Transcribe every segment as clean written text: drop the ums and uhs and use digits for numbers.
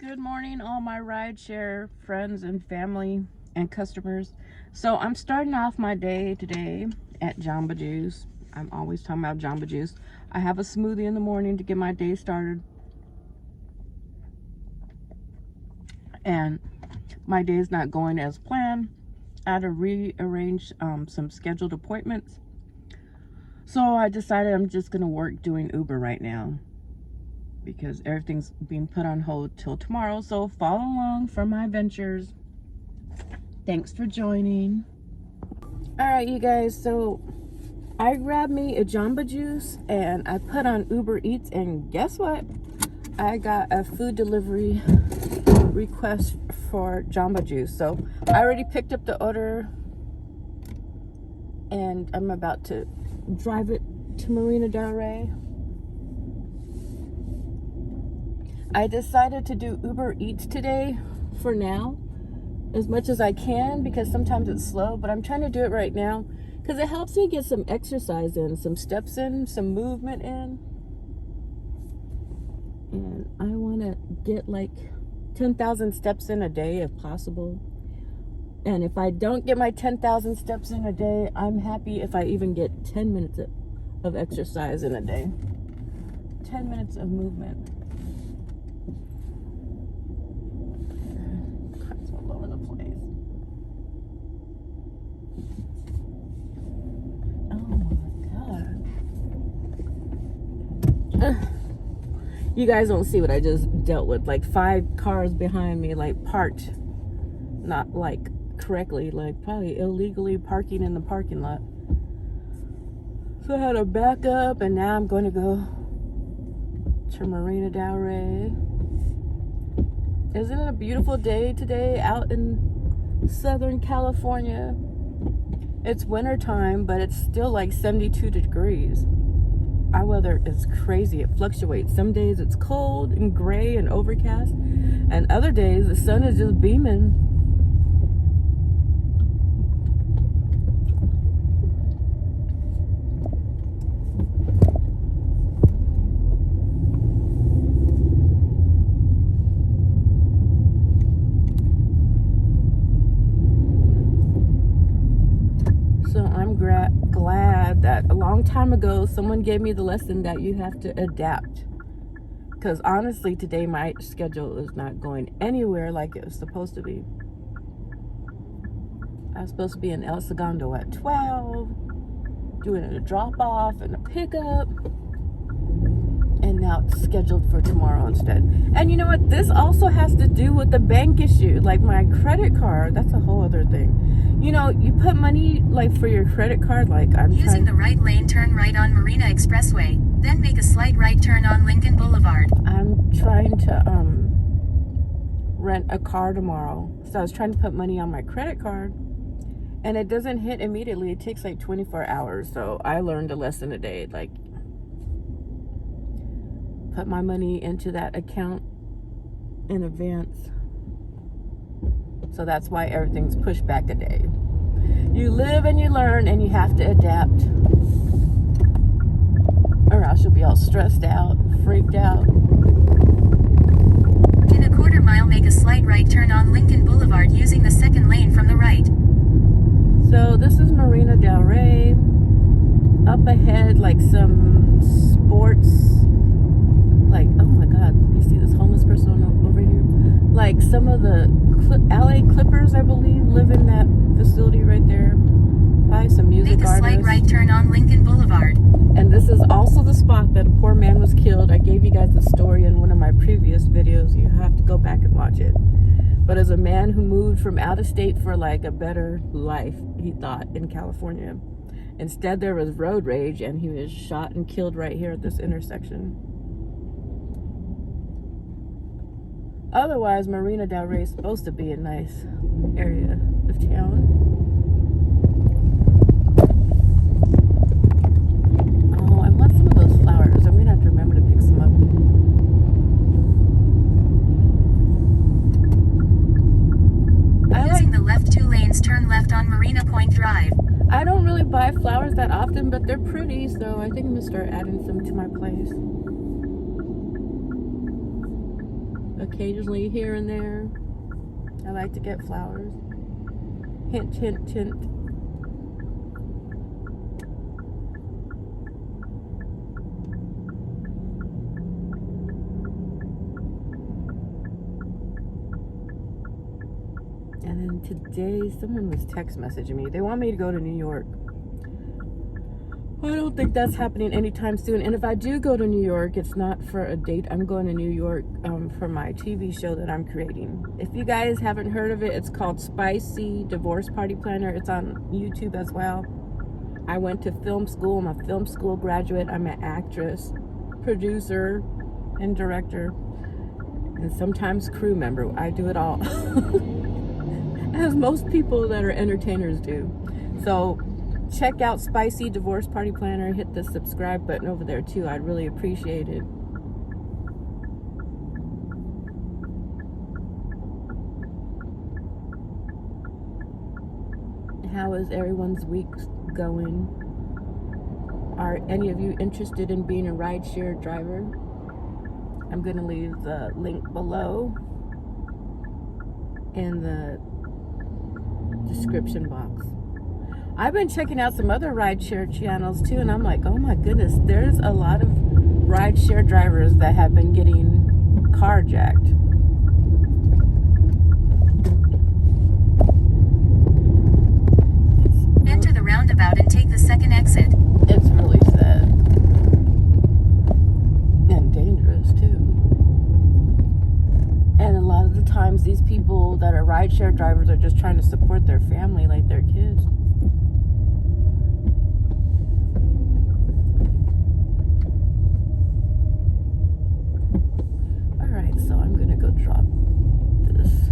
Good morning, all my rideshare friends and family and customers. So I'm starting off my day today at Jamba Juice. I'm always talking about Jamba Juice. I have a smoothie in the morning to get my day started. And my day is not going as planned. I had to rearrange some scheduled appointments. So I decided I'm just going to work doing Uber right now, because everything's being put on hold till tomorrow. So follow along for my adventures. Thanks for joining. All right, you guys, so I grabbed me a Jamba Juice and I put on Ubereats, and guess what? I got a food delivery request for Jamba Juice. So I already picked up the order and I'm about to drive it to Marina Del Rey. I decided to do Uber Eats today for now, as much as I can, because sometimes it's slow, but I'm trying to do it right now because it helps me get some exercise in, some steps in, some movement in. And I want to get like 10,000 steps in a day if possible. And if I don't get my 10,000 steps in a day, I'm happy if I even get 10 minutes of exercise in a day. 10 minutes of movement. You guys don't see what I just dealt with. Like 5 cars behind me, like parked not like correctly, like probably illegally parking in the parking lot. So I had to back up, and now I'm going to go to Marina Del Rey. Isn't it a beautiful day today out in Southern California? It's winter time, but it's still like 72 degrees. Our weather is crazy. It fluctuates. Some days it's cold and gray and overcast, and other days the sun is just beaming. So I'm glad that a long time ago someone gave me the lesson that you have to adapt, because honestly today my schedule is not going anywhere like it was supposed to be. I was supposed to be in El Segundo at 12, doing a drop-off and a pickup, and now it's scheduled for tomorrow instead. And you know what? This also has to do with the bank issue. Like my credit card, that's a whole other thing. You know, you put money like for your credit card, like I'm using the right lane, turn right on Marina Expressway, then make a slight right turn on Lincoln Boulevard. I'm trying to rent a car tomorrow. So I was trying to put money on my credit card, and it doesn't hit immediately. It takes like 24 hours. So I learned a lesson today, like put my money into that account in advance. So that's why everything's pushed back a day. You live and you learn, and you have to adapt, or else you'll be all stressed out, freaked out. In a quarter mile, make a slight right turn on Lincoln Boulevard using the second lane from the right. So this is Marina Del Rey. Up ahead, like some sports, like, oh my God, you see this homeless person over here? Like some of the LA Clippers, I believe, live in that facility right there. Probably some music artists. Make a slight right turn on Lincoln Boulevard. And this is also the spot that a poor man was killed. I gave you guys the story in one of my previous videos. You have to go back and watch it. But as a man who moved from out of state for like a better life, he thought, in California. Instead, there was road rage, and he was shot and killed right here at this intersection. Otherwise, Marina Del Rey is supposed to be a nice area of town. Oh, I want some of those flowers. I'm gonna have to remember to pick some up. Using the left 2 lanes, turn left on Marina Point Drive. I don't really buy flowers that often, but they're pretty, so I think I'm gonna start adding some to my place. occasionally here and there. I like to get flowers. Hint, hint, hint. And then today, someone was text messaging me. They want me to go to New York. I don't think that's happening anytime soon. And if I do go to New York, it's not for a date. I'm going to New York for my TV show that I'm creating. If you guys haven't heard of it, it's called Spicy Divorce Party Planner. It's on YouTube as well. I went to film school. I'm a film school graduate. I'm an actress, producer, and director. And sometimes crew member. I do it all. As most people that are entertainers do. So check out Spicy Divorce Party Planner. Hit the subscribe button over there too. I'd really appreciate it. How is everyone's week going? Are any of you interested in being a rideshare driver? I'm going to leave the link below in the description box. I've been checking out some other rideshare channels too, and I'm like, oh my goodness, there's a lot of rideshare drivers that have been getting carjacked. Enter the roundabout and take the second exit. It's really sad. And dangerous too. And a lot of the times these people that are rideshare drivers are just trying to support their family, like their kids. Alright, so I'm gonna go drop this.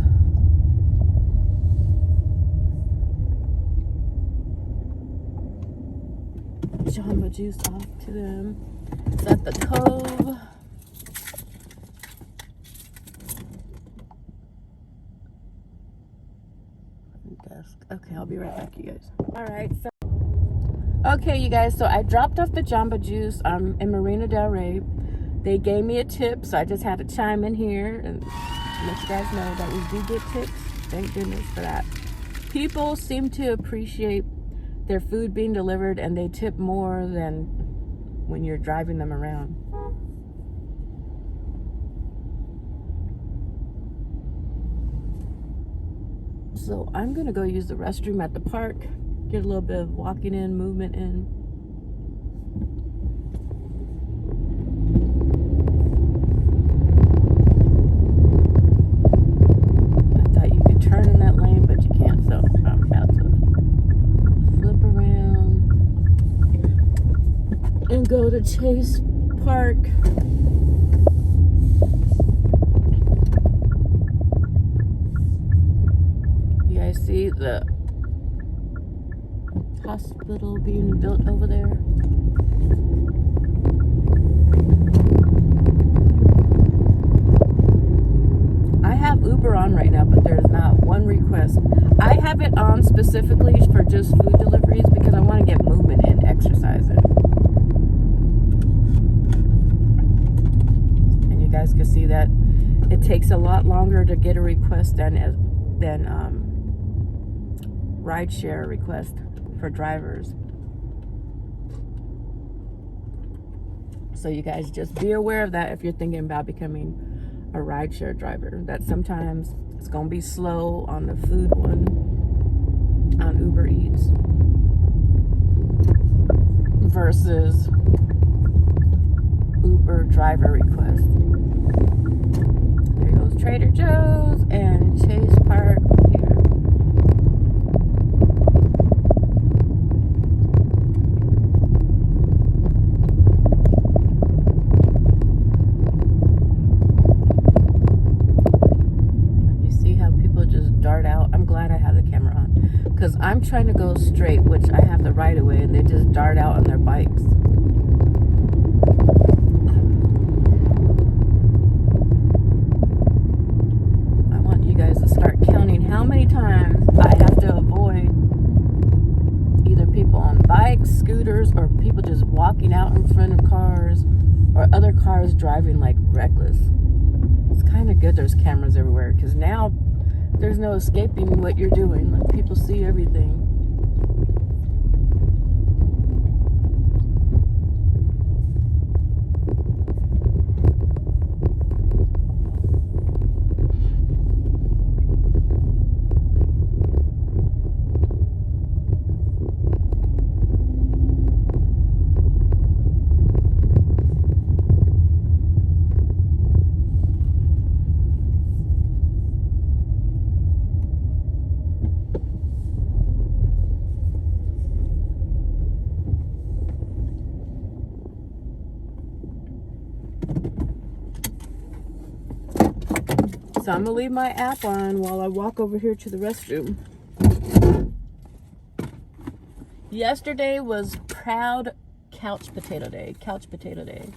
Jamba Juice off to them. It's at the Cove. Desk. Okay, I'll be right back, you guys. Alright, so okay, you guys, so I dropped off the Jamba Juice in Marina Del Rey. They gave me a tip, so I just had to chime in here and let you guys know that we do get tips. Thank goodness for that. People seem to appreciate their food being delivered, and they tip more than when you're driving them around. So I'm gonna go use the restroom at the park, get a little bit of walking in, movement in. I thought you could turn in that lane, but you can't, so I'm about to flip around and go to Chase Park. I see the hospital being built over there. I have Uber on right now, but there's not one request. I have it on specifically for just food deliveries because I want to get movement in, exercising. And you guys can see that it takes a lot longer to get a request than rideshare request for drivers. So you guys just be aware of that if you're thinking about becoming a rideshare driver, that sometimes it's gonna be slow on the food one on Ubereats versus Uber driver request. There goes Trader Joe's and Chase Park here. Because I'm trying to go straight, which I have the right of way, and they just dart out on their bikes. I want you guys to start counting how many times I have to avoid either people on bikes, scooters, or people just walking out in front of cars, or other cars driving like reckless. It's kind of good there's cameras everywhere, because now there's no escaping what you're doing. Like, people see everything. So I'm gonna leave my app on while I walk over here to the restroom. Yesterday was Proud Couch Potato Day. Couch Potato Day.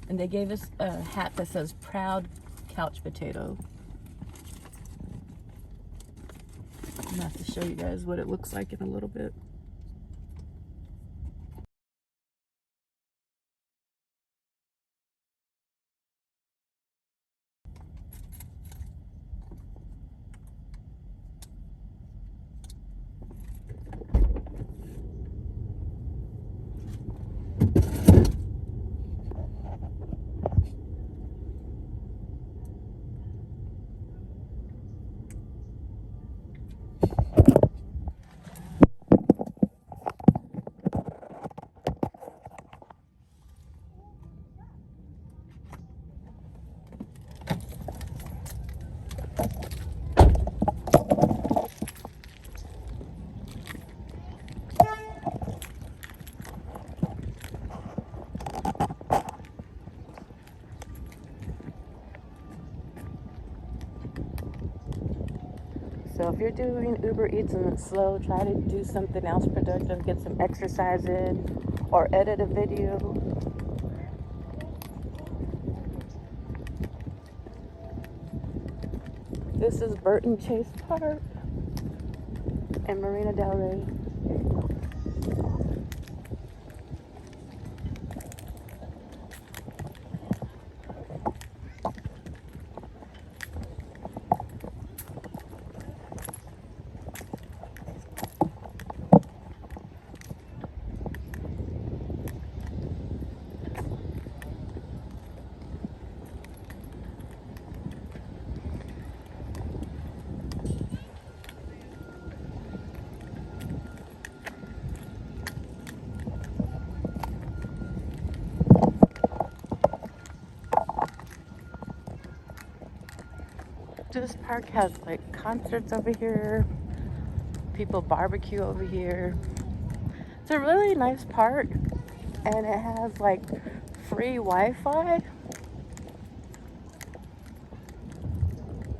And they gave us a hat that says Proud Couch Potato. I'm gonna have to show you guys what it looks like in a little bit. So if you're doing Ubereats and it's slow, try to do something else productive, get some exercise in, or edit a video. This is Burton Chase Park and Marina Del Rey. This park has like concerts over here, people barbecue over here. It's a really nice park, and it has like free Wi-Fi.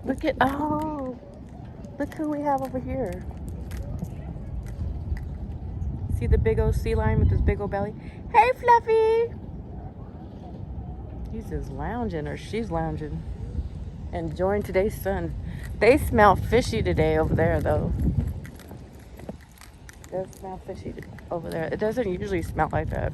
Look who we have over here. See the big old sea lion with his big old belly? Hey, Fluffy! He's just lounging, or she's lounging, enjoying today's sun. They smell fishy today over there, though. It does smell fishy over there. It doesn't usually smell like that.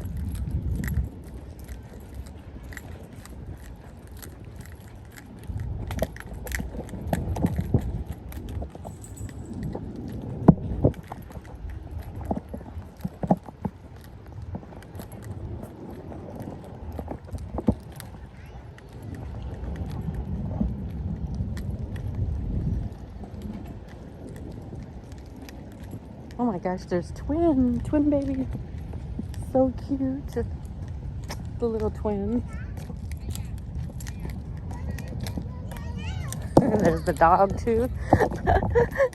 Oh my gosh, there's twin babies. So cute. The little twins. And there's the dog too.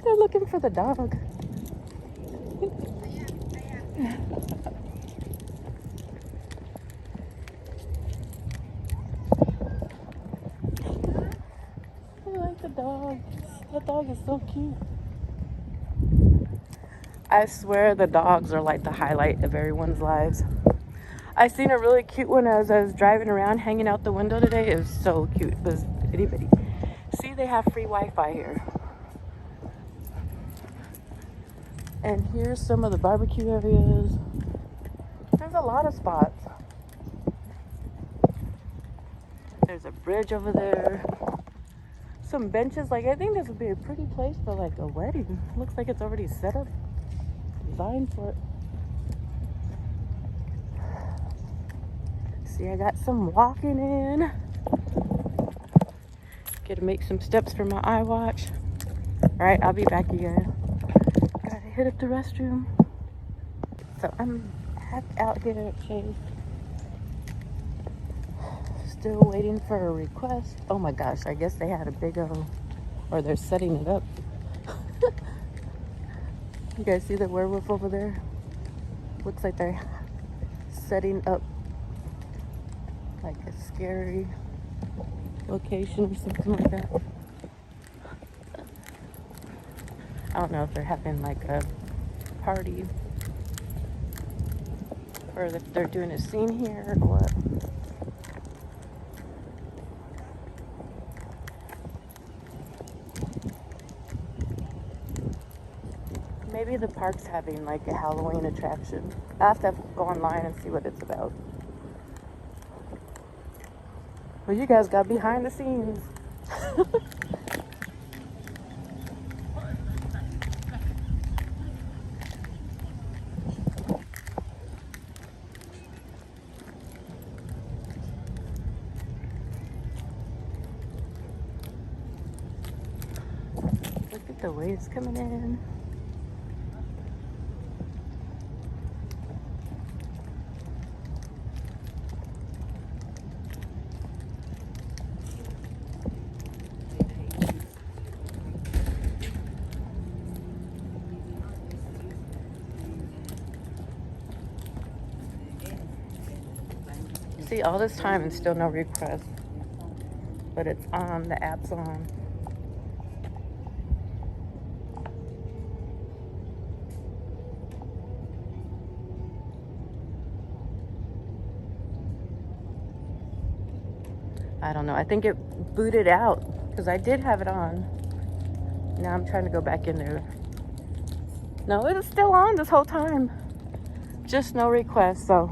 They're looking for the dog. I like the dog. That dog is so cute. I swear the dogs are like the highlight of everyone's lives. I seen a really cute one as I was driving around, hanging out the window today. It was so cute. It was itty bitty. See, they have free Wi-Fi here. And here's some of the barbecue areas. There's a lot of spots. There's a bridge over there. some benches. Like, I think this would be a pretty place for like a wedding. Looks like it's already set up, designed for it. See, I got some walking in. Gotta make some steps for my iWatch. Alright, I'll be back again. Gotta hit up the restroom. So I'm back out here at Chase. Still waiting for a request. Oh my gosh, I guess they had a big old, or they're setting it up. You guys see the werewolf over there? Looks like they're setting up like a scary location or something like that. I don't know if they're having like a party or if they're doing a scene here or what. Maybe the park's having like a Halloween attraction. I have to go online and see what it's about. Well, you guys got behind the scenes. Look at the waves coming in. See, all this time and still no request, but it's on, the app's on. I don't know, I think it booted out because I did have it on. Now I'm trying to go back in there. No, it was still on this whole time. Just no requests, so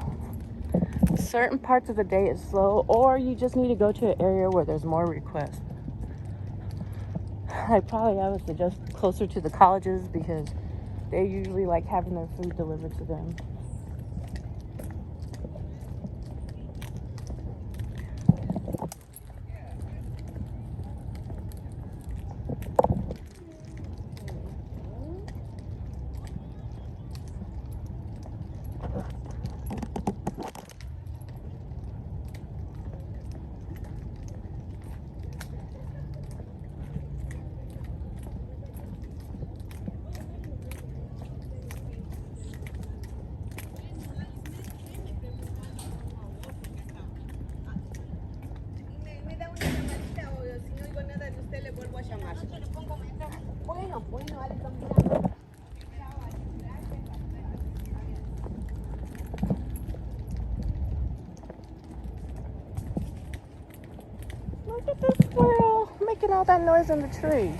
certain parts of the day is slow, or you just need to go to an area where there's more requests. I would suggest closer to the colleges because they usually like having their food delivered to them. Look at this squirrel making all that noise in the tree.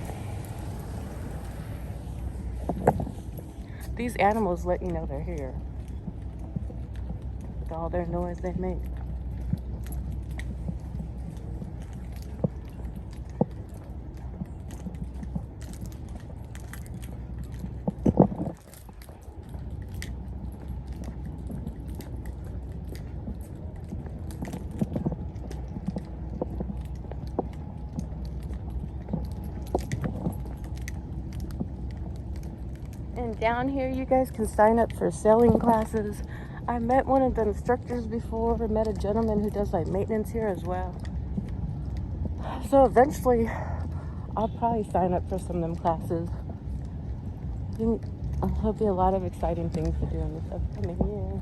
These animals let you know they're here with all their noise they make. And down here you guys can sign up for sailing classes. I met one of the instructors before. I met a gentleman who does like maintenance here as well. So eventually I'll probably sign up for some of them classes. I think there'll be a lot of exciting things to do in this upcoming year.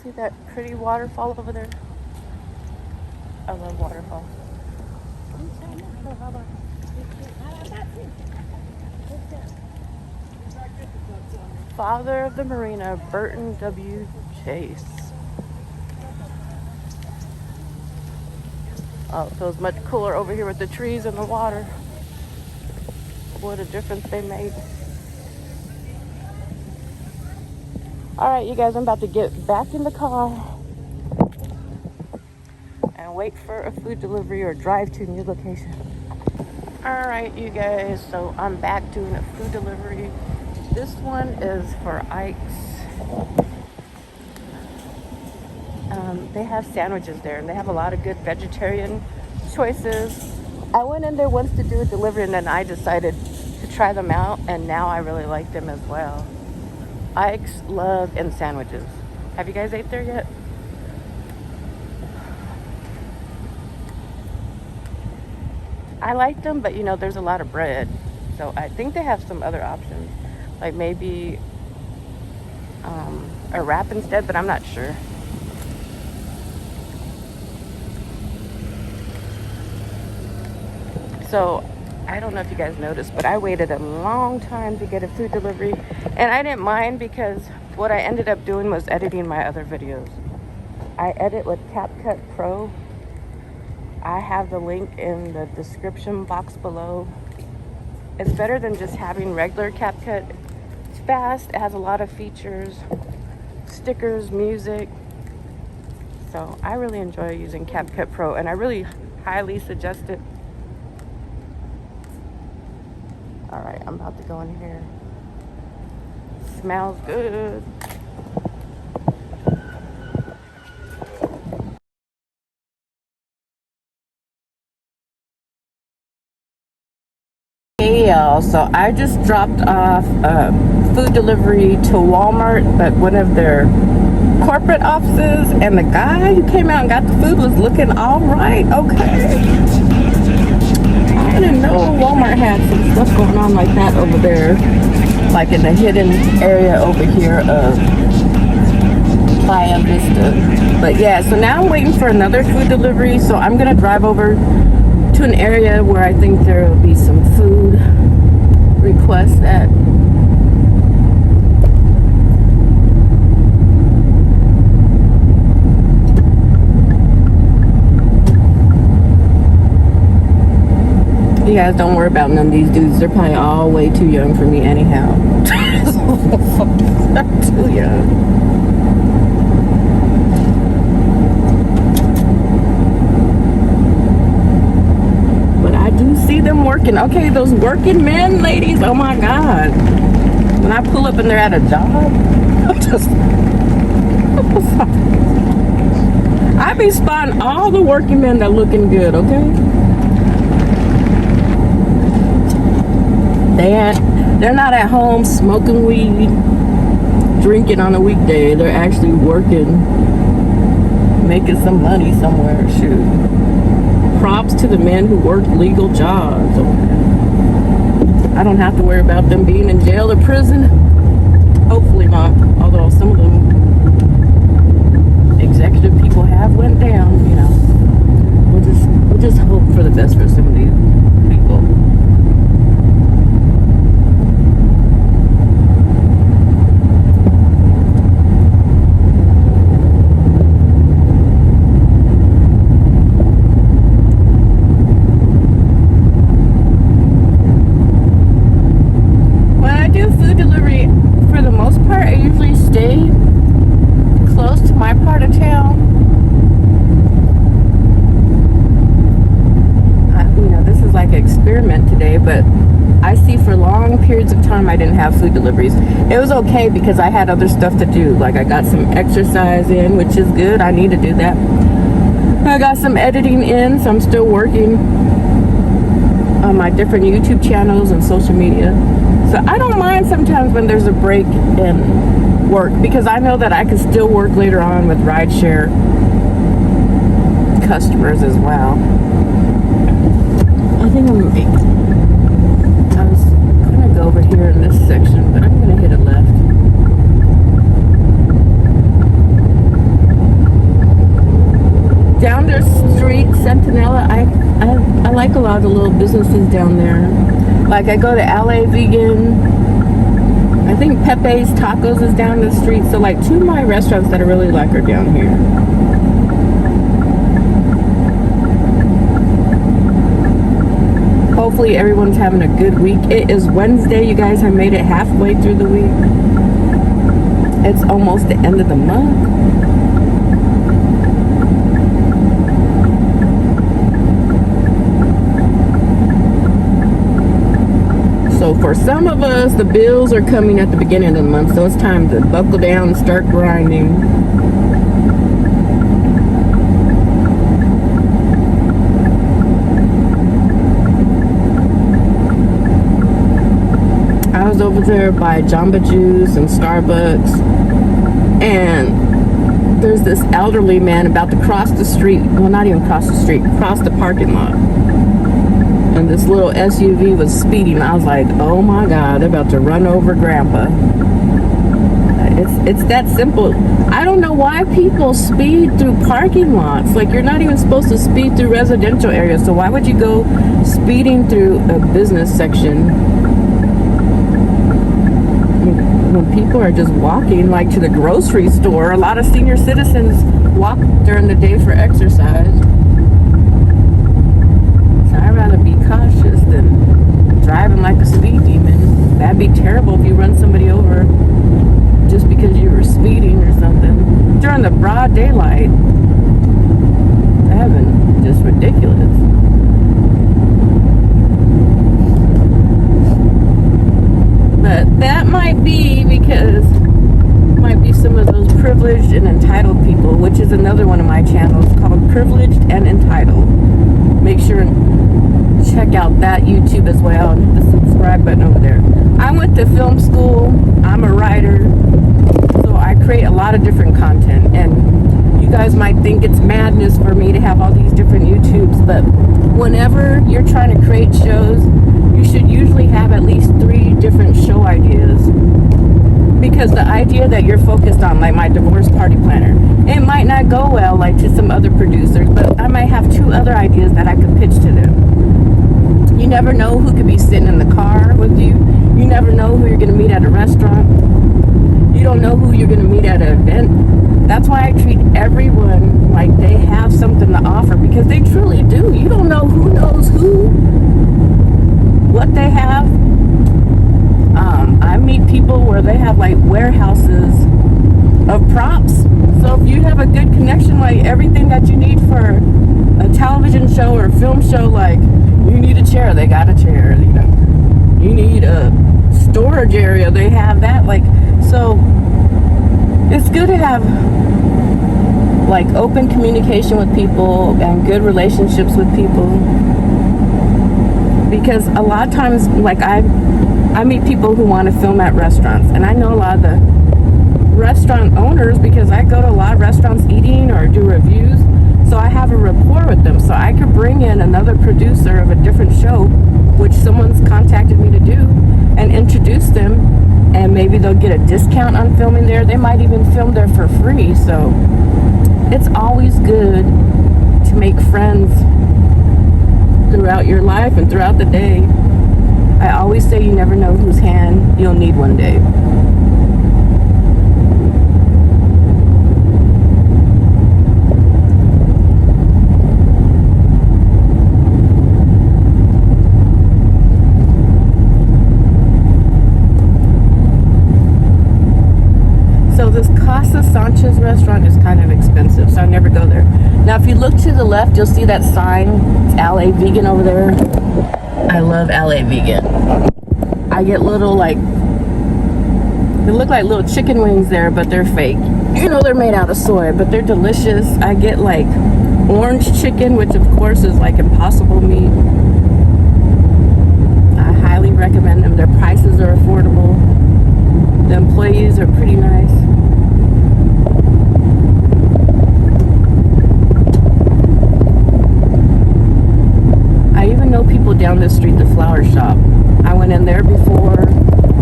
See that pretty waterfall over there? I love waterfalls. Father of the Marina, Burton W. Chase. Oh, it feels much cooler over here with the trees and the water. What a difference they made. All right, you guys, I'm about to get back in the car and wait for a food delivery or drive to a new location. All right, you guys, so I'm back doing a food delivery. This one is for Ike's. They have sandwiches there, and they have a lot of good vegetarian choices. I went in there once to do a delivery, and then I decided to try them out, and now I really like them as well. Ike's love and sandwiches. Have you guys ate there yet? I like them, but you know, there's a lot of bread. So I think they have some other options, like maybe a wrap instead, but I'm not sure. So I don't know if you guys noticed, but I waited a long time to get a food delivery, and I didn't mind because what I ended up doing was editing my other videos. I edit with CapCut Pro. I have the link in the description box below. It's better than just having regular CapCut. It's fast, it has a lot of features, stickers, music. So I really enjoy using CapCut Pro, and I really highly suggest it. All right, I'm about to go in here. Smells good. Hey y'all, so I just dropped off food delivery to Walmart, but one of their corporate offices, and the guy who came out and got the food was looking all right. Okay. I didn't know Walmart had some stuff going on like that over there, like in the hidden area over here of Playa Vista. But yeah, so now I'm waiting for another food delivery, so I'm gonna drive over to an area where I think there will be some food requests at. You guys don't worry about none of these dudes. They're probably all way too young for me anyhow. They're too young. But I do see them working. Okay, those working men, ladies, oh my God. When I pull up and they're at a job, I be spotting all the working men that looking good, okay? They're not at home smoking weed, drinking on a weekday. They're actually working, making some money somewhere. Shoot. Props to the men who work legal jobs. I don't have to worry about them being in jail or prison. Hopefully not. Although some of them executive people have went down, you know. We'll just hope for the best for some of these people. But I see for long periods of time I didn't have food deliveries. It was okay because I had other stuff to do. Like I got some exercise in, which is good. I need to do that. I got some editing in, so I'm still working on my different YouTube channels and social media. So I don't mind sometimes when there's a break in work, because I know that I can still work later on with Rideshare customers as well. I think I was gonna go over here in this section, but I'm gonna hit a left. like a lot of the little businesses down there. Like I go to LA Vegan. I think Pepe's Tacos is down the street. So like 2 of my restaurants that I really like are down here. Hopefully everyone's having a good week. It is Wednesday, you guys. I made it halfway through the week. It's almost the end of the month. So for some of us, the bills are coming at the beginning of the month, so it's time to buckle down and start grinding. I was over there by Jamba Juice and Starbucks, and there's this elderly man about to cross the street. Well, not even cross the street, cross the parking lot. And this little SUV was speeding. I was like, oh my God, they're about to run over Grandpa. It's that simple. I don't know why people speed through parking lots. Like, you're not even supposed to speed through residential areas. So why would you go speeding through a business section when people are just walking, like to the grocery store? A lot of senior citizens walk during the day for exercise. So I'd rather be cautious than driving like a speed demon. That'd be terrible if you run somebody over just because you were speeding or something during the broad daylight. That'd be just ridiculous. But that might be because might be some of those privileged and entitled people, which is another one of my channels called Privileged and Entitled. Make sure and check out that YouTube as well, and hit the subscribe button over there. I went to film school. I'm a writer, so I create a lot of different content, and you guys might think it's madness for me to have all these different YouTubes, but whenever you're trying to create shows, you should usually have at least 3 different show ideas, because the idea that you're focused on, like my divorce party planner, it might not go well like to some other producers, but I might have 2 other ideas that I could pitch to them. You never know who could be sitting in the car with you. You never know who you're going to meet at a restaurant. You don't know who you're going to meet at an event. That's why I treat everyone like they have something to offer, because they truly do. You don't know who knows who, what they have. I meet people where they have like warehouses of props. So if you have a good connection, like everything that you need for a television show or a film show, like you need a chair, they got a chair, you know. You need a storage area, they have that. Like, so it's good to have like open communication with people and good relationships with people, because a lot of times, like I meet people who want to film at restaurants, and I know a lot of the restaurant owners because I go to a lot of restaurants eating or do reviews, so I have a rapport with them, so I could bring in another producer of a different show, which someone's contacted me to do, and introduce them, and maybe they'll get a discount on filming there. They might even film there for free. So it's always good to make friends throughout your life and throughout the day. I always say you never know whose hand you'll need one day. So this Casa Sanchez restaurant is kind of expensive, so I never go there. Now if you look to the left, you'll see that sign. It's LA Vegan over there. I love LA Vegan. I get little, like, they look like little chicken wings there, but they're fake. You know, they're made out of soy, but they're delicious. I get like orange chicken, which of course is like impossible meat. I highly recommend them. Their prices are affordable. The employees are pretty nice. I even know people down the street, the flower shop. I went in there before.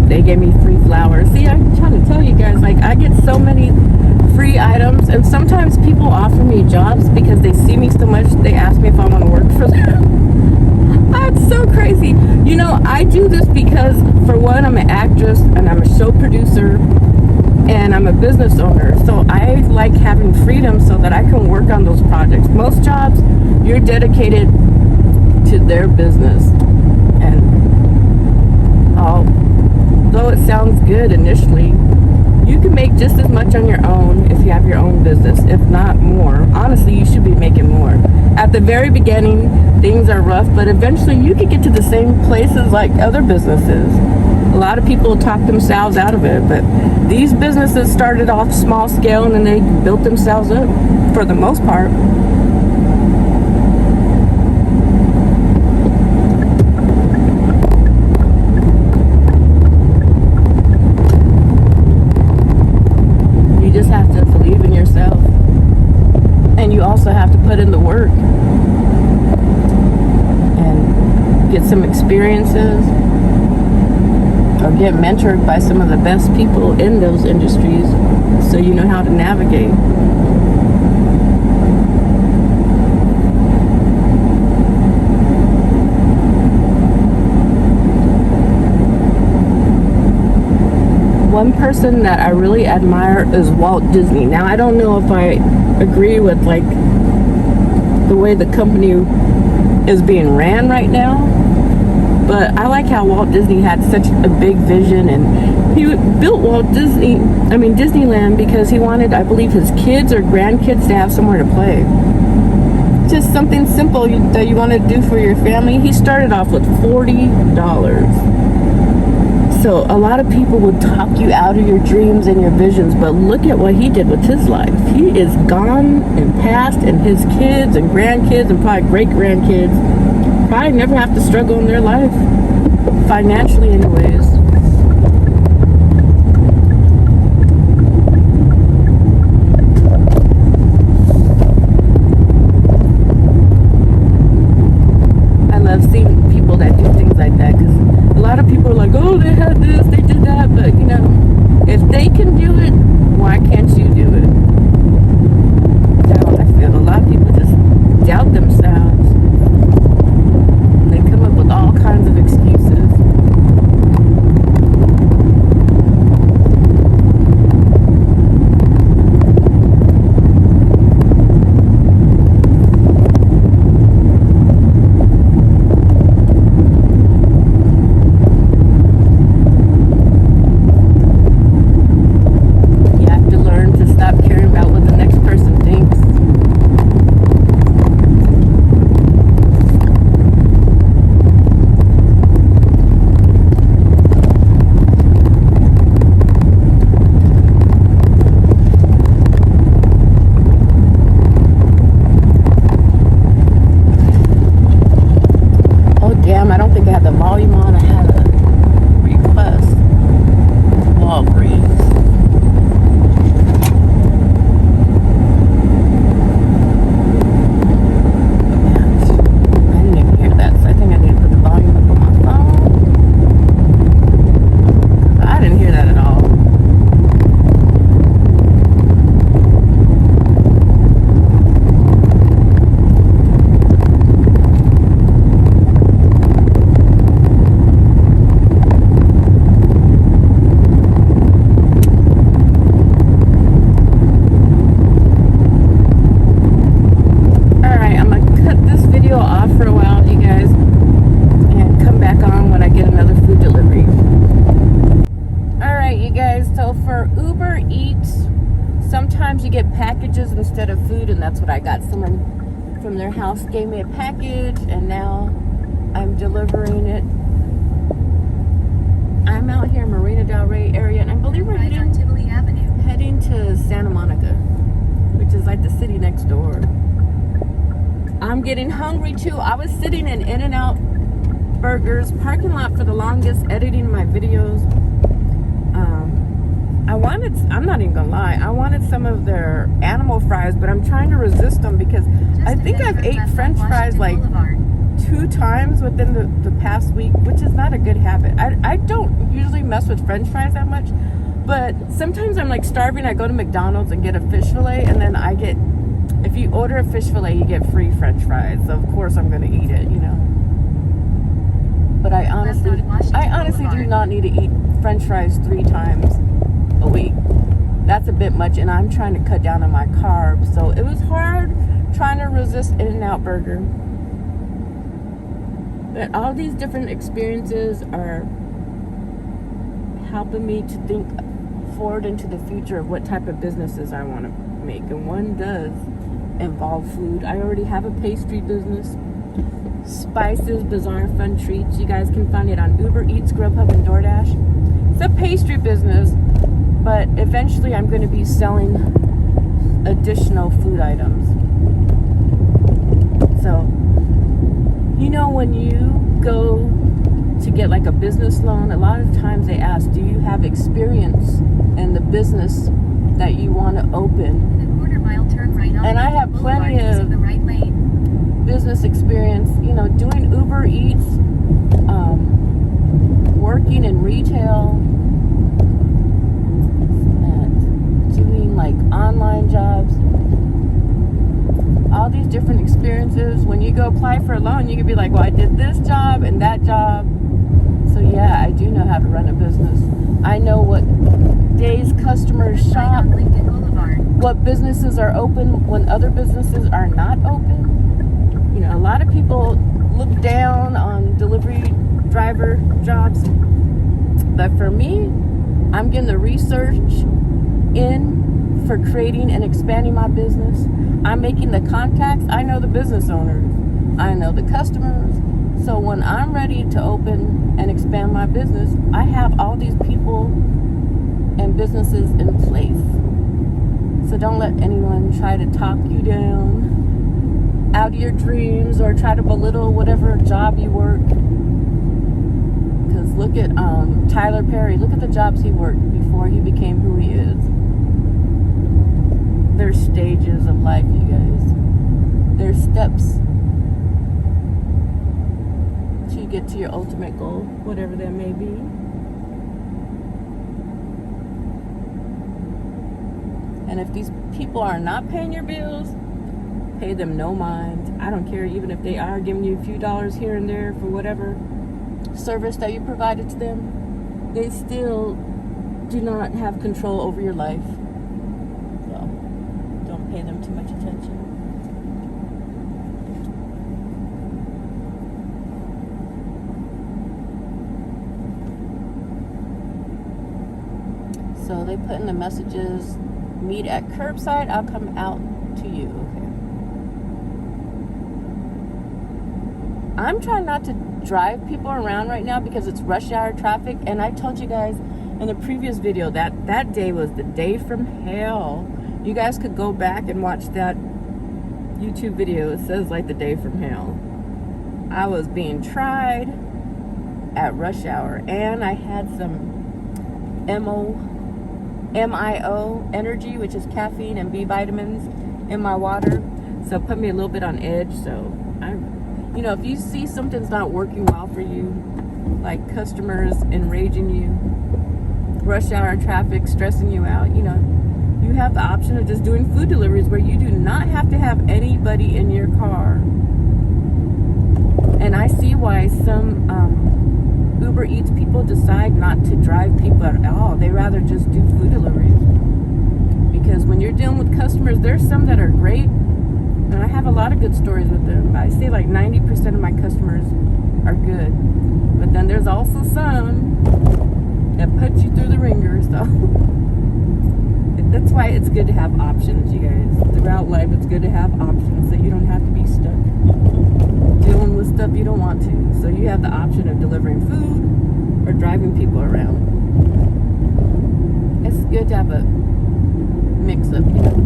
They gave me free flowers. See, I'm trying to tell you guys, like, I get so many free items, and sometimes people offer me jobs because they see me so much, they ask me if I want to work for them. That's so crazy. You know, I do this because, for one, I'm an actress and I'm a show producer and I'm a business owner. So I like having freedom so that I can work on those projects. Most jobs, you're dedicated to their business. And although it sounds good initially, you can make just as much on your own if you have your own business, if not more. Honestly, you should be making more. At the very beginning, things are rough, but eventually you can get to the same places like other businesses. A lot of people talk themselves out of it, but these businesses started off small scale and then they built themselves up for the most part. You just have to believe in yourself. And you also have to put in the work and get some experiences or get mentored by some of the best people in those industries so you know how to navigate. One person that I really admire is Walt Disney. Now, I don't know if I agree with like the way the company is being ran right now, but I like how Walt Disney had such a big vision, and he built Disneyland because he wanted, I believe, his kids or grandkids to have somewhere to play. Just something simple that you want to do for your family. He started off with $40. So a lot of people would talk you out of your dreams and your visions, but look at what he did with his life. He is gone and past, and his kids and grandkids and probably great-grandkids probably never have to struggle in their life, financially anyways. I love seeing people that do things like that, because a lot of people are like, oh, they had this, they did that, but you know, if they can do it, why can't you do it? That's how I feel. A lot of people just doubt themselves. They come up with all kinds of excuses. Sometimes you get packages instead of food, and that's what I got. Someone from their house gave me a package, and now I'm delivering it. I'm out here in Marina Del Rey area, and I believe we're heading to Santa Monica, which is like the city next door. I'm getting hungry too. I was sitting in In-N-Out Burgers parking lot for the longest, editing my videos. I'm not even gonna lie, I wanted some of their animal fries, but I'm trying to resist them because I think I've ate French fries like 2 times within the past week, which is not a good habit. I don't usually mess with French fries that much, but sometimes I'm like starving. I go to McDonald's and get a fish fillet, and then if you order a fish fillet, you get free French fries. So of course I'm gonna eat it, you know. But I honestly do not need to eat French fries 3 times a week. That's a bit much, and I'm trying to cut down on my carbs. So it was hard trying to resist In-N-Out Burger. But all these different experiences are helping me to think forward into the future of what type of businesses I want to make. And one does involve food. I already have a pastry business. Spices, Bizarre Fun Treats. You guys can find it on Ubereats, Grubhub, and DoorDash. It's a pastry business, but eventually I'm going to be selling additional food items. So, you know, when you go to get like a business loan, a lot of times they ask, do you have experience in the business that you want to open? And I have plenty of business experience, you know, doing Uber Eats, working in retail, and doing like online jobs. All these different experiences. When you go apply for a loan, you can be like, well, I did this job and that job. So yeah, I do know how to run a business. I know what days customers shop, what businesses are open when other businesses are not open. You know, a lot of people look down on delivery driver jobs, but for me, I'm getting the research in for creating and expanding my business. I'm making the contacts. I know the business owners. I know the customers. So when I'm ready to open and expand my business, I have all these people and businesses in place. So don't let anyone try to talk you down out of your dreams or try to belittle whatever job you work. Because look at Tyler Perry. Look at the jobs he worked before he became who he is. There's stages of life, you guys. There's steps to get to your ultimate goal, whatever that may be. And if these people are not paying your bills, pay them no mind. I don't care, even if they are giving you a few dollars here and there for whatever service that you provided to them, they still do not have control over your life. So don't pay them too much attention. So they put in the messages, meet at curbside, I'll come out to you. Okay. I'm trying not to drive people around right now because it's rush hour traffic, and I told you guys in the previous video that that day was the day from hell. You guys could go back and watch that YouTube video. It says like the day from hell. I was being tried at rush hour, and I had some MIO energy, which is caffeine and B vitamins in my water. So it put me a little bit on edge. So you know, if you see something's not working well for you, like customers enraging you, rush hour traffic stressing you out, you know, you have the option of just doing food deliveries where you do not have to have anybody in your car. And I see why some Uber Eats people decide not to drive people at all. They rather just do food deliveries. Because when you're dealing with customers, there's some that are great, and I have a lot of good stories with them. I say like 90% of my customers are good. But then there's also some that put you through the ringer. So that's why it's good to have options, you guys. Throughout life, it's good to have options so you don't have to be stuck dealing with stuff you don't want to. So you have the option of delivering food or driving people around. It's good to have a mix-up, you know.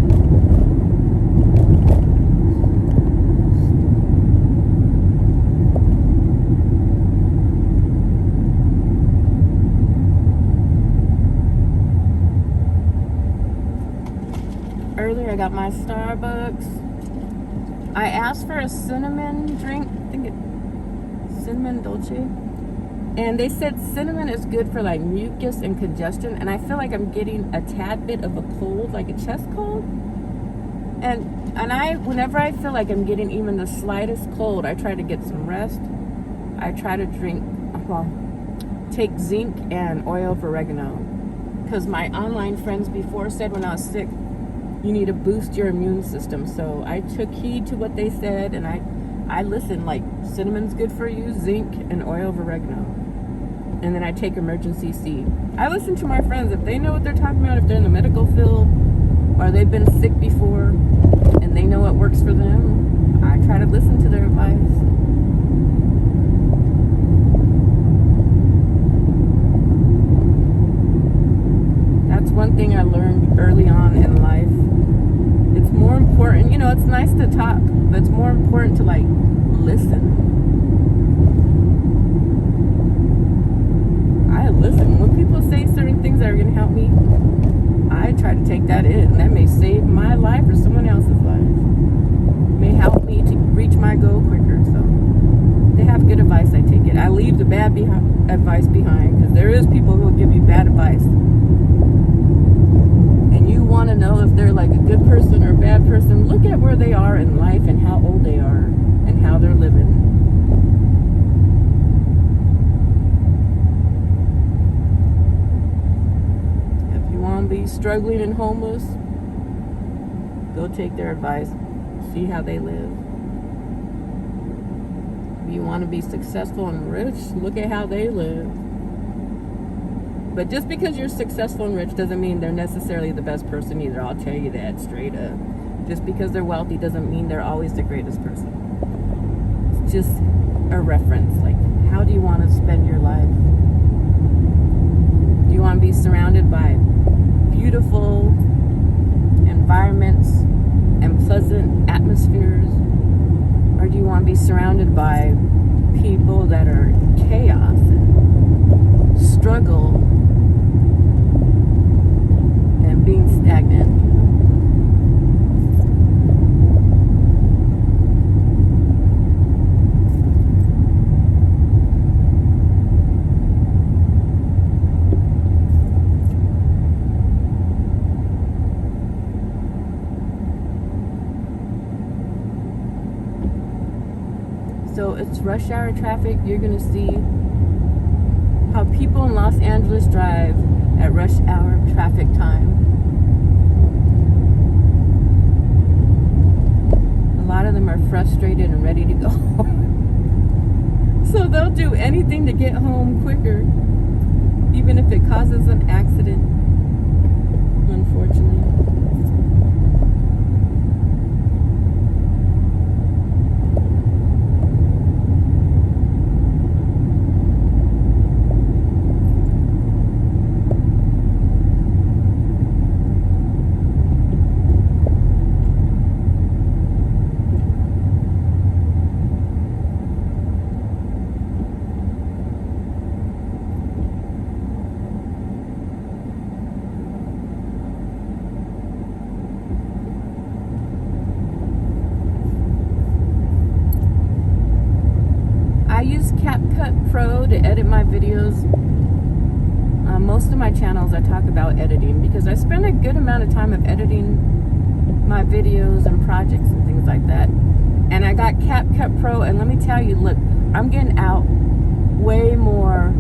Earlier I got my Starbucks. I asked for a cinnamon drink, I think it's cinnamon dolce, and they said cinnamon is good for like mucus and congestion, and I feel like I'm getting a tad bit of a cold, like a chest cold, and I whenever I feel like I'm getting even the slightest cold, I try to get some rest. I try to drink well, take zinc and oil of oregano. Because my online friends before said when I was sick, you need to boost your immune system. So I took heed to what they said, and I listened. Like, cinnamon's good for you, zinc and oil of oregano. And then I take emergency seed. I listen to my friends. If they know what they're talking about, if they're in the medical field or they've been sick before and they know what works for them, I try to listen to their advice. That's one thing I learned early on in life. It's more important, it's nice to talk, but it's more important to like listen. I listen. When people say certain things that are going to help me, I try to take that in. That may save my life or someone else's life. May help me to reach my goal quicker. So they have good advice, I take it. I leave the bad advice behind, because there is people who will give you bad advice. And you want to know if they're like a good person or a bad person. Look at where they are in life and how old they are and how they're living. Be struggling and homeless, go take their advice, see how they live. If you want to be successful and rich, look at how they live. But just because you're successful and rich doesn't mean they're necessarily the best person either. I'll tell you that straight up. Just because they're wealthy doesn't mean they're always the greatest person. It's just a reference. Like, how do you want to spend your life? Do you want to be surrounded by beautiful environments and pleasant atmospheres, or do you want to be surrounded by people that are chaos and struggle and being stagnant? So it's rush hour traffic. You're going to see how people in Los Angeles drive at rush hour traffic time. A lot of them are frustrated and ready to go home. So they'll do anything to get home quicker, even if it causes an accident, unfortunately. I use CapCut Pro to edit my videos. Most of my channels I talk about editing, because I spend a good amount of time of editing my videos and projects and things like that. And I got CapCut Pro, and let me tell you, look, I'm getting out way more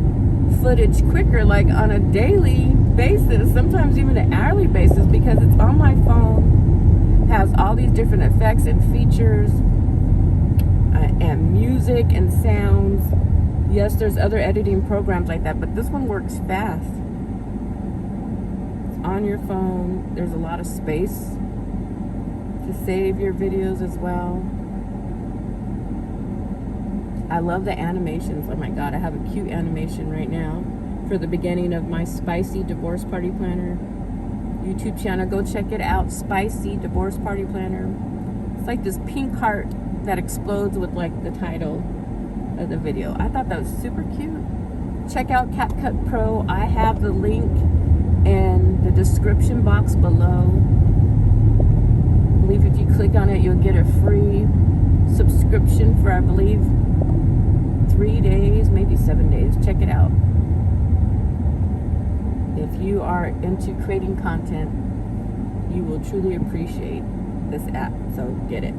footage quicker, like on a daily basis, sometimes even an hourly basis, because it's on my phone, has all these different effects and features and music and sounds. Yes, there's other editing programs like that, but this one works fast. It's on your phone. There's a lot of space to save your videos as well. I love the animations. Oh my God, I have a cute animation right now for the beginning of my Spicy Divorce Party Planner YouTube channel. Go check it out, Spicy Divorce Party Planner. It's like this pink heart that explodes with like the title of the video. I thought that was super cute. Check out CapCut Pro. I have the link in the description box below. I believe if you click on it, you'll get a free subscription for, I believe, 3 days, maybe 7 days. Check it out. If you are into creating content, you will truly appreciate this app, so get it.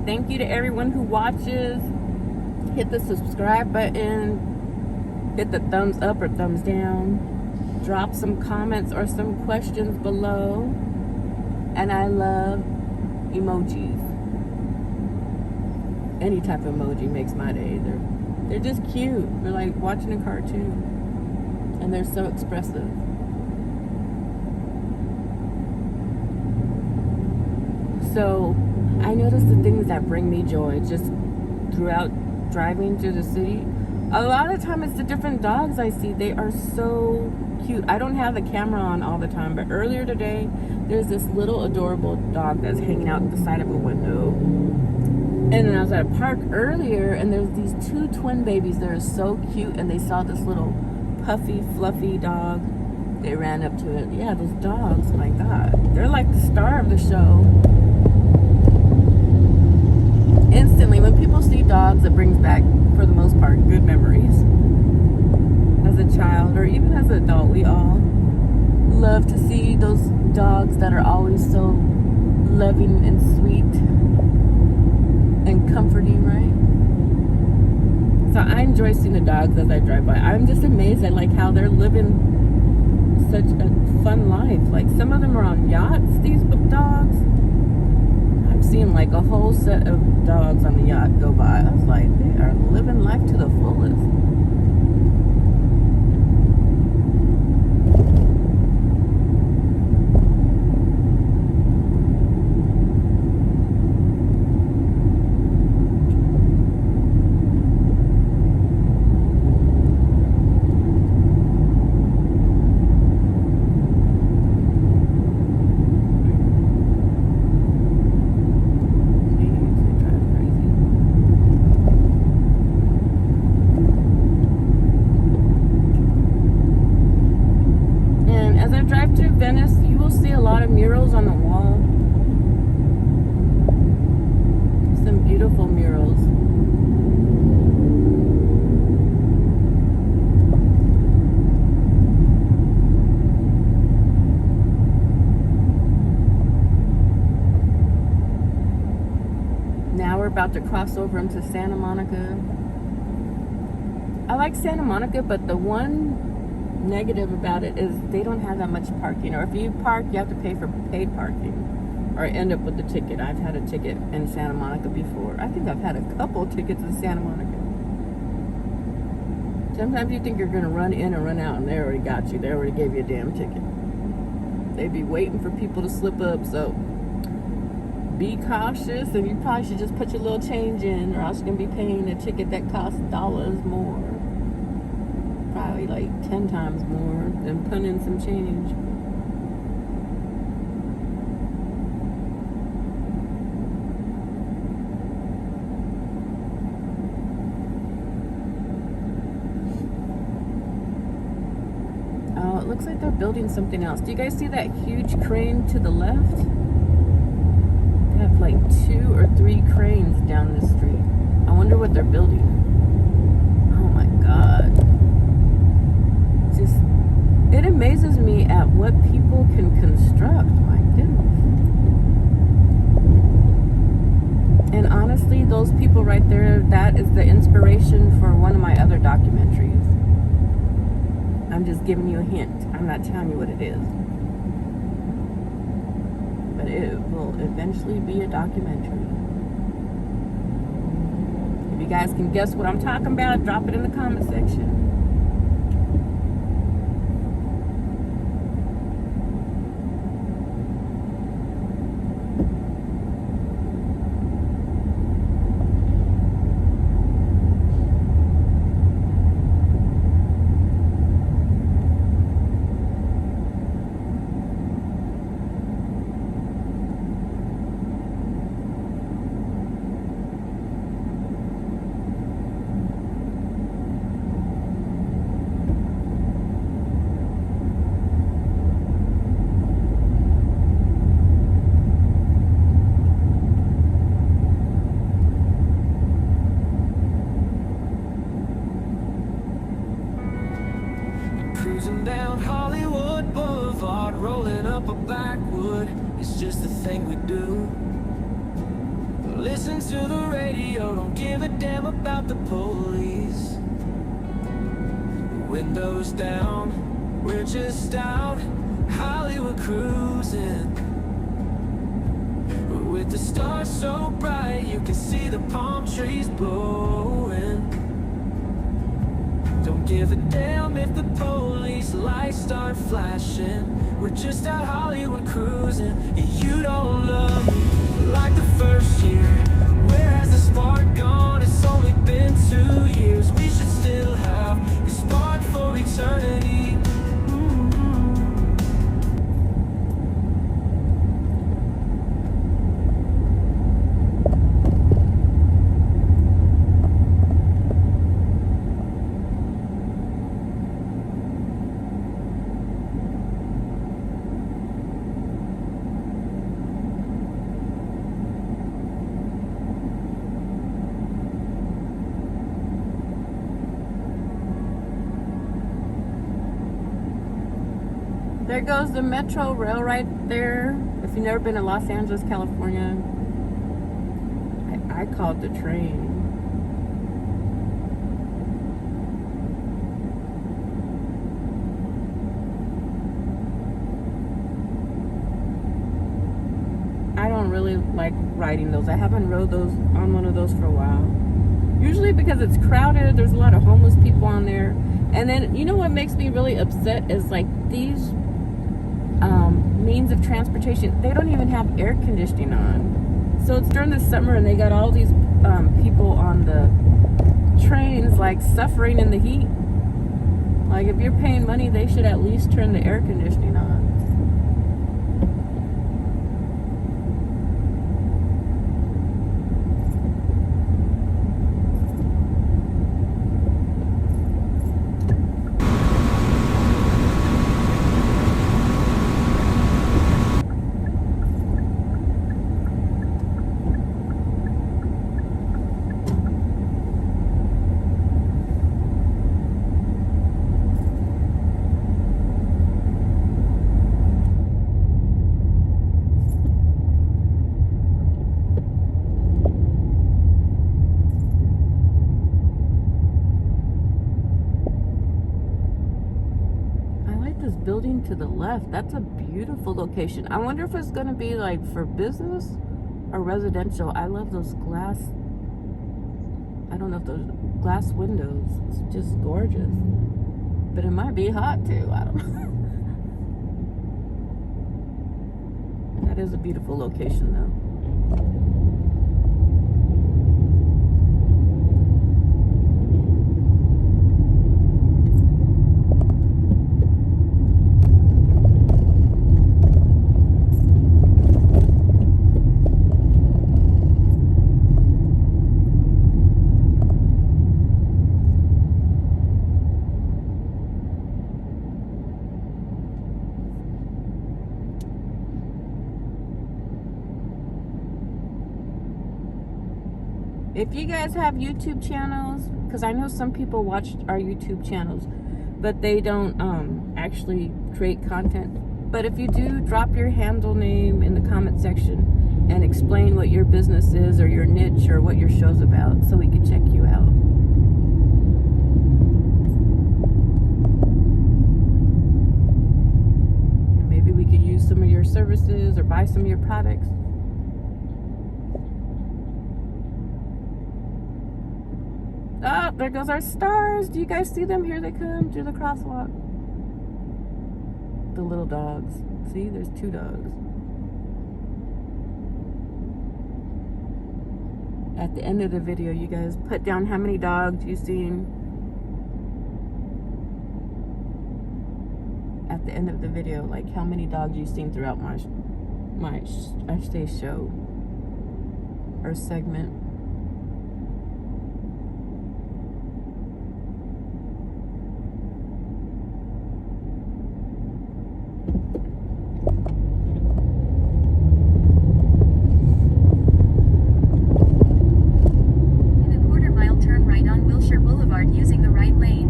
thank you to everyone who watches. Hit the subscribe button, hit the thumbs up or thumbs down, drop some comments or some questions below. And I love emojis. Any type of emoji makes my day. They're just cute. They're like watching a cartoon, and they're so expressive. So I notice the things that bring me joy just throughout driving through the city. A lot of the time it's the different dogs I see. They are so cute. I don't have the camera on all the time, but earlier today there's this little adorable dog that's hanging out the side of a window. And then I was at a park earlier, and there's these two twin babies that are so cute, and they saw this little puffy, fluffy dog. They ran up to it. Yeah, those dogs, my God. They're like the star of the show. Instantly, when people see dogs, it brings back, for the most part, good memories. As a child, or even as an adult, we all love to see those dogs that are always so loving and sweet and comforting, right? So I enjoy seeing the dogs as I drive by. I'm just amazed at like how they're living such a fun life. Like some of them are on yachts, these dogs. I've seen like a whole set of dogs on the yacht go by. I was like, they are living life to the fullest. Venice, you will see a lot of murals on the wall. Some beautiful murals. Now we're about to cross over into Santa Monica. I like Santa Monica, but the one negative about it is they don't have that much parking, or if you park you have to pay for paid parking or end up with a ticket. I've had a ticket in Santa Monica before. I think I've had a couple tickets in Santa Monica. Sometimes you think you're going to run in and run out, and they already got you. They already gave you a damn ticket. They'd be waiting for people to slip up, so be cautious, and you probably should just put your little change in, or else you're going to be paying a ticket that costs dollars more. Probably like 10 times more than putting in some change. Oh, it looks like they're building something else. Do you guys see that huge crane to the left? They have like 2 or 3 cranes down this street. I wonder what they're building. Oh my God. It amazes me at what people can construct. My goodness. And honestly, those people right there, that is the inspiration for one of my other documentaries. I'm just giving you a hint. I'm not telling you what it is. But it will eventually be a documentary. If you guys can guess what I'm talking about, drop it in the comment section. Cruising down Hollywood Boulevard, rolling up a backwood. It's just a thing we do. Listen to the radio, don't give a damn about the police. Windows down, we're just out Hollywood cruising. With the stars so bright, you can see the palm trees blowing. Don't give a damn if the police lights start flashing. We're just out Hollywood cruising. And you don't love me like the first year. Where has the spark gone? It's only been 2 years. We should still have this spark for eternity. There goes the Metro Rail right there. If you've never been to Los Angeles, California, I call it the train. I don't really like riding those. I haven't rode those on one of those for a while. Usually because it's crowded, there's a lot of homeless people on there. And then, you know what makes me really upset is like these means of transportation, they don't even have air conditioning on. So it's during the summer and they got all these people on the trains like suffering in the heat. Like if you're paying money, they should at least turn the air conditioning on. Building to the left, that's a beautiful location. I wonder if it's going to be like for business or residential. I love those glass, I don't know if those glass windows, it's just gorgeous, but it might be hot too, I don't know. That is a beautiful location though. If you guys have YouTube channels, because I know some people watch our YouTube channels, but they don't actually create content. But if you do, drop your handle name in the comment section and explain what your business is or your niche or what your show's about so we can check you out. And maybe we could use some of your services or buy some of your products. Oh, there goes our stars. Do you guys see them? Here they come through the crosswalk. The little dogs. See, there's 2 dogs. At the end of the video, you guys put down how many dogs you've seen. At the end of the video, like how many dogs you've seen throughout my show or segment. Using the right lane.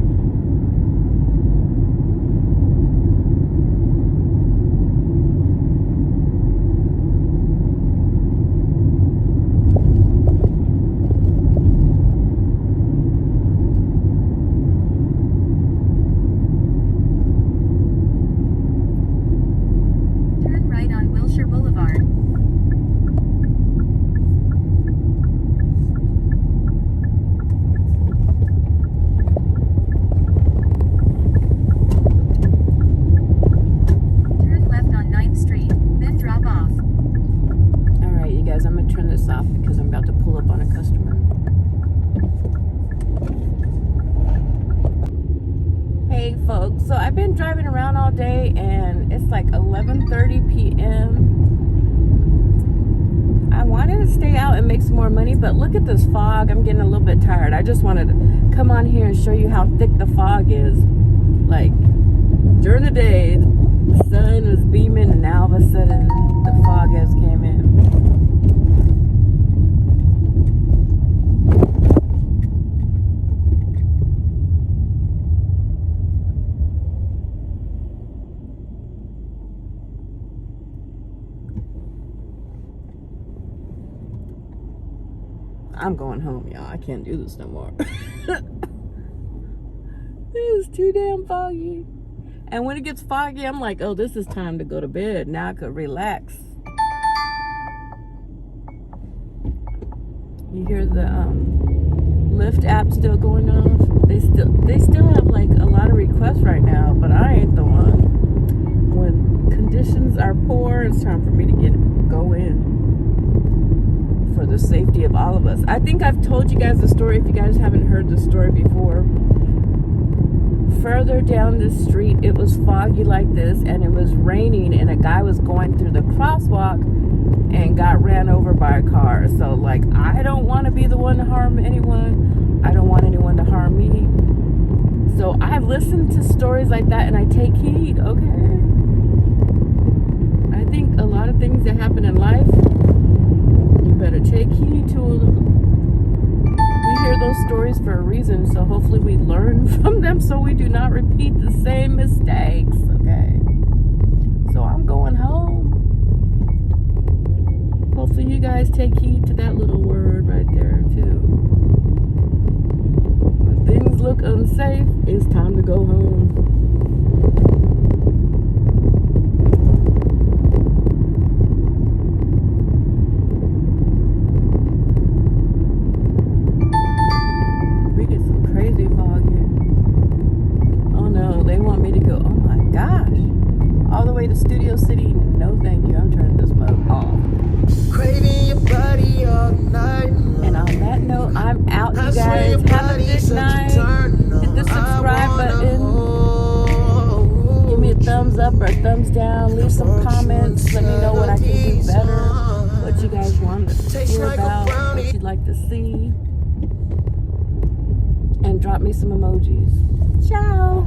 11:30 p.m. I wanted to stay out and make some more money, but look at this fog. I'm getting a little bit tired. I just wanted to come on here and show you how thick the fog is. Like, during the day, the sun was beaming, and now all of a sudden, the fog has came in. I'm going home, y'all. I can't do this no more. It is too damn foggy. And when it gets foggy, I'm like, oh, this is time to go to bed. Now I could relax. You hear the Lyft app still going off? They still have like a lot of requests right now, but I ain't the one. When conditions are poor, it's time for me to go in. For the safety of all of us. I think I've told you guys the story, if you guys haven't heard the story before. Further down the street, it was foggy like this, and it was raining, and a guy was going through the crosswalk and got ran over by a car. So, like, I don't want to be the one to harm anyone. I don't want anyone to harm me. So I've listened to stories like that, and I take heed, okay? I think a lot of things that happen in life, better take heed to them. We hear those stories for a reason, so hopefully we learn from them so we do not repeat the same mistakes, okay? So I'm going home. Hopefully you guys take heed to that little word right there, too. When things look unsafe, it's time to go home. To Studio City, no thank you. I'm turning this mode off. Craving your body all night. And on that note, I'm out, you guys. Have a good night. Hit the subscribe button. Give me a thumbs up or a thumbs down. Leave some comments. Let me know what I can do better. What you guys want to hear about. What you'd like to see. And drop me some emojis. Ciao.